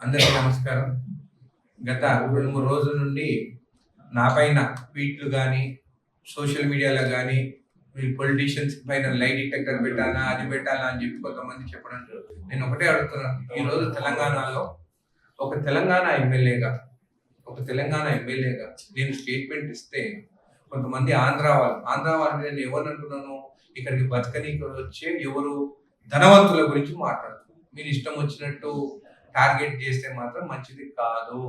అందరికీ నమస్కారం. గత 2-3 రోజుల నుండి నా పైన ట్వీట్లు కానీ, సోషల్ మీడియాలో కానీ, మీ పొలిటీషియన్స్ పైన లై డిటెక్టర్ పెట్టాలా, అది పెట్టాలా అని చెప్పి కొంతమంది చెప్పడం. నేను ఒకటే అడుగుతున్నాను. ఈరోజు తెలంగాణలో ఒక తెలంగాణ ఎమ్మెల్యేగా నేను స్టేట్మెంట్ ఇస్తే కొంతమంది ఆంధ్ర వాళ్ళు నేను ఎవరు అంటున్నాను, ఇక్కడికి బతకనీకి వచ్చే ఎవరు ధనవంతుల గురించి మాట్లాడుతున్నారు. మీరు ఇష్టం వచ్చినట్టు టార్గెట్ చేస్తే మాత్రం మంచిది కాదు.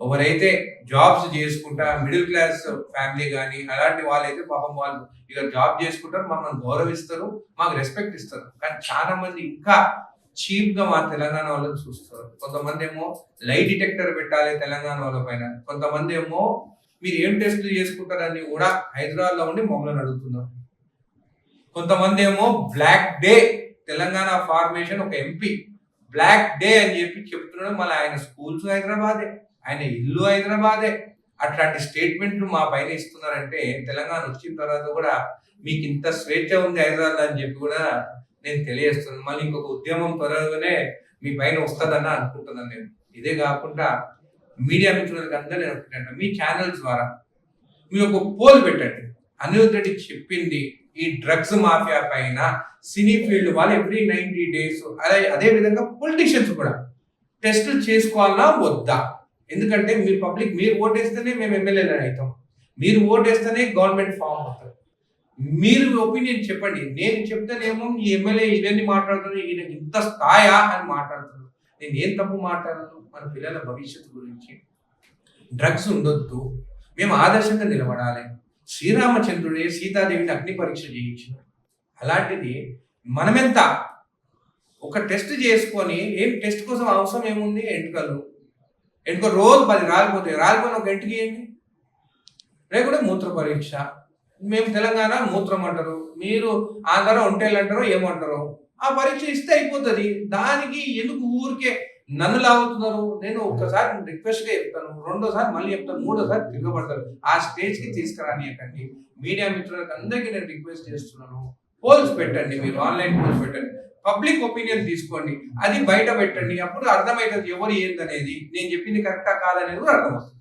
ఎవరైతే జాబ్స్ చేసుకుంటా మిడిల్ క్లాస్ ఫ్యామిలీ కానీ అలాంటి వాళ్ళైతే పాపం వాళ్ళు ఇక జాబ్ చేసుకుంటారు, మమ్మల్ని గౌరవిస్తారు, మాకు రెస్పెక్ట్ ఇస్తారు. కానీ చాలా మంది ఇంకా చీప్ గా మా తెలంగాణ వాళ్ళని చూస్తారు. కొంతమంది ఏమో లై డిటెక్టర్ పెట్టాలి తెలంగాణ వాళ్ళ పైన, కొంతమంది ఏమో మీరు ఏం టెస్టులు చేసుకుంటారని కూడా హైదరాబాద్ లో ఉండి మమ్మల్ని అడుగుతున్నారు. కొంతమంది ఏమో బ్లాక్ డే తెలంగాణ ఫార్మేషన్ ఒక ఎంపీ బ్లాక్ డే అని చెప్పి చెప్తున్నాడు. మళ్ళీ ఆయన స్కూల్స్ హైదరాబాదే, ఆయన ఇల్లు హైదరాబాదే. అట్లాంటి స్టేట్మెంట్లు మా పైన ఇస్తున్నారంటే తెలంగాణ వచ్చిన తర్వాత కూడా మీకు ఇంత స్వేచ్ఛ ఉంది హైదరాబాద్ అని చెప్పి కూడా నేను తెలియజేస్తున్నాను. మళ్ళీ ఇంకొక ఉద్యమం త్వరగానే మీ పైన వస్తుందని అనుకుంటున్నాను నేను. ఇదే కాకుండా మీడియా మిత్రులకు అందరూ నేను ఒకటంటే మీ ఛానల్స్ ద్వారా మీరు ఒక పోల్ పెట్టండి. అనిరుద్ధ్ రెడ్డి చెప్పింది ఈ డ్రగ్స్ మాఫియా పైన సినీ ఫీల్డ్ వాళ్ళు ఎవ్రీ 90 days అదే విధంగా పొలిటీషియన్స్ కూడా టెస్టులు చేసుకోవాలా వద్దా? ఎందుకంటే మీరు పబ్లిక్ మీరు ఓటేస్తేనే మేము ఎమ్మెల్యేలు అవుతాం, మీరు ఓటేస్తేనే గవర్నమెంట్ ఫామ్ అవుతారు. మీరు ఒపీనియన్ చెప్పండి. నేను చెప్తానేమో ఈ ఎమ్మెల్యే ఇవన్నీ మాట్లాడుతున్నాను, ఈయన ఇంత స్థాయా అని మాట్లాడుతున్నాను. నేను ఏం తప్పు మాట్లాడను? మన పిల్లల భవిష్యత్తు గురించి డ్రగ్స్ ఉండొద్దు, మేము ఆదర్శంగా నిలబడాలి. శ్రీరామచంద్రుడే సీతాదేవిని అగ్ని పరీక్ష చేయించిన అలాంటిది మనమెంత ఒక టెస్ట్ చేసుకొని ఏం టెస్ట్ కోసం అవసరం ఏముంది? ఎంటుకలు రోజు 10 రాలిపోయిన ఒక ఎంటుకి ఏంటి? లేకుంటే మూత్ర పరీక్ష. మేము తెలంగాణ మూత్రం అంటారు, మీరు ఆంధ్ర ఒంటేళ్ళు అంటారో ఏమంటారో, ఆ పరీక్ష ఇస్తే అయిపోతుంది. దానికి ఎందుకు ఊరికే నన్ను లాగుతున్నారు? నేను ఒక్కసారి రిక్వెస్ట్ గా చెప్తాను, రెండోసారి మళ్ళీ చెప్తాను, మూడోసారి తిరగబడతారు. ఆ స్టేజ్ కి తీసుకురానియకండి. మీడియా మిత్రులకు అందరికీ నేను రిక్వెస్ట్ చేస్తున్నాను, పోల్స్ పెట్టండి, మీరు ఆన్లైన్ పోల్స్ పెట్టండి, పబ్లిక్ ఒపీనియన్ తీసుకోండి, అది బయట పెట్టండి. అప్పుడు అర్థమవుతుంది ఎవరు ఏందనేది, నేను చెప్పింది కరెక్టా కాదనేది కూడా అర్థమవుతుంది.